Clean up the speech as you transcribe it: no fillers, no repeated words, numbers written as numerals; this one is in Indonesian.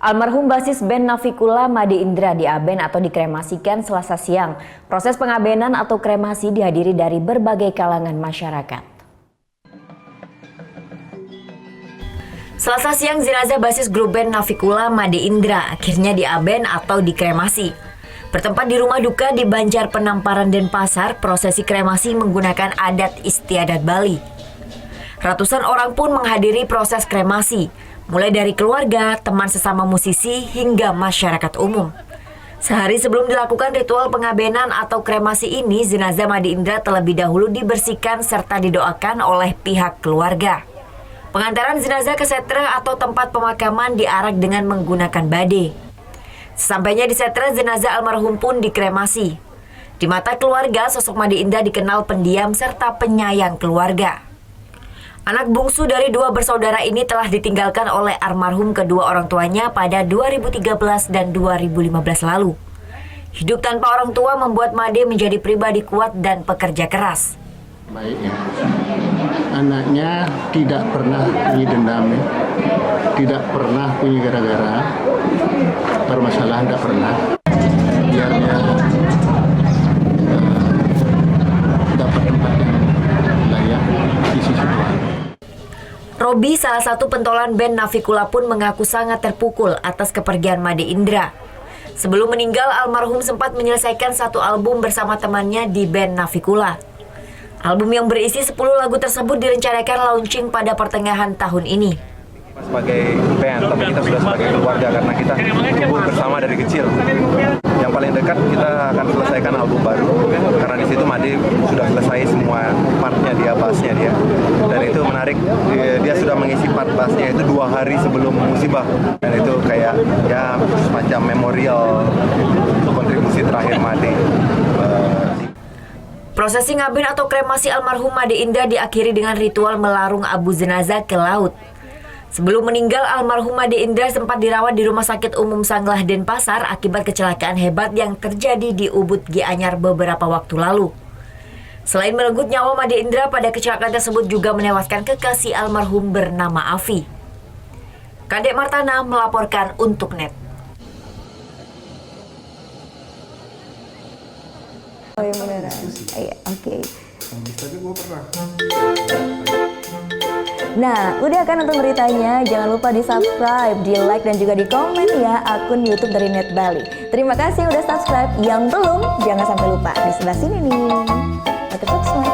Almarhum basis band Navikula Made Indra diaben atau dikremasikan Selasa siang. Proses pengabenan atau kremasi dihadiri dari berbagai kalangan masyarakat. Selasa siang jenazah basis grup band Navikula Made Indra akhirnya diaben atau dikremasi. Bertempat di rumah duka di Banjar Penamparan Denpasar, prosesi kremasi menggunakan adat istiadat Bali. Ratusan orang pun menghadiri proses kremasi, mulai dari keluarga, teman sesama musisi, hingga masyarakat umum. Sehari sebelum dilakukan ritual pengabenan atau kremasi ini, jenazah Made Indra terlebih dahulu dibersihkan serta didoakan oleh pihak keluarga. Pengantaran jenazah ke setra atau tempat pemakaman diarak dengan menggunakan bade. Sesampainya di setra, jenazah almarhum pun dikremasi. Di mata keluarga, sosok Made Indra dikenal pendiam serta penyayang keluarga. Anak bungsu dari dua bersaudara ini telah ditinggalkan oleh almarhum kedua orang tuanya pada 2013 dan 2015 lalu. Hidup tanpa orang tua membuat Made menjadi pribadi kuat dan pekerja keras. Baiknya, anaknya tidak pernah punya dendam, tidak pernah punya gara-gara, permasalahan tidak pernah. Biarnya dapat tempat yang layak di sisi Tuhan. Robi, salah satu pentolan band Navikula pun mengaku sangat terpukul atas kepergian Made Indra. Sebelum meninggal, almarhum sempat menyelesaikan satu album bersama temannya di band Navikula. Album yang berisi 10 lagu tersebut direncanakan launching pada pertengahan tahun ini. Sebagai band, tapi kita sudah sebagai keluarga karena kita tumbuh bersama dari kecil. Yang paling dekat kita akan selesaikan album baru karena di situ Made sudah selesai semua partnya dia, bassnya dia. Dan itu menarik, dia sudah mengisi part bassnya itu 2 hari sebelum musibah. Dan itu kayak ya semacam memorial kontribusi terakhir Made. Prosesi ngaben atau kremasi almarhum Made Indra diakhiri dengan ritual melarung abu jenazah ke laut. Sebelum meninggal, almarhum Made Indra sempat dirawat di Rumah Sakit Umum Sanglah Denpasar akibat kecelakaan hebat yang terjadi di Ubud Gianyar beberapa waktu lalu. Selain merenggut nyawa Made Indra, pada kecelakaan tersebut juga menewaskan kekasih almarhum bernama Afi. Kadek Martana melaporkan untuk NET. Oh yang beneran? Iya, oke. Tapi gue pernah. Nah, udah kan nonton beritanya? Jangan lupa di-subscribe, di-like, dan juga di-komen ya akun YouTube dari Net Bali. Terima kasih udah subscribe. Yang belum, jangan sampai lupa. Di sebelah sini nih. Atau subscribe.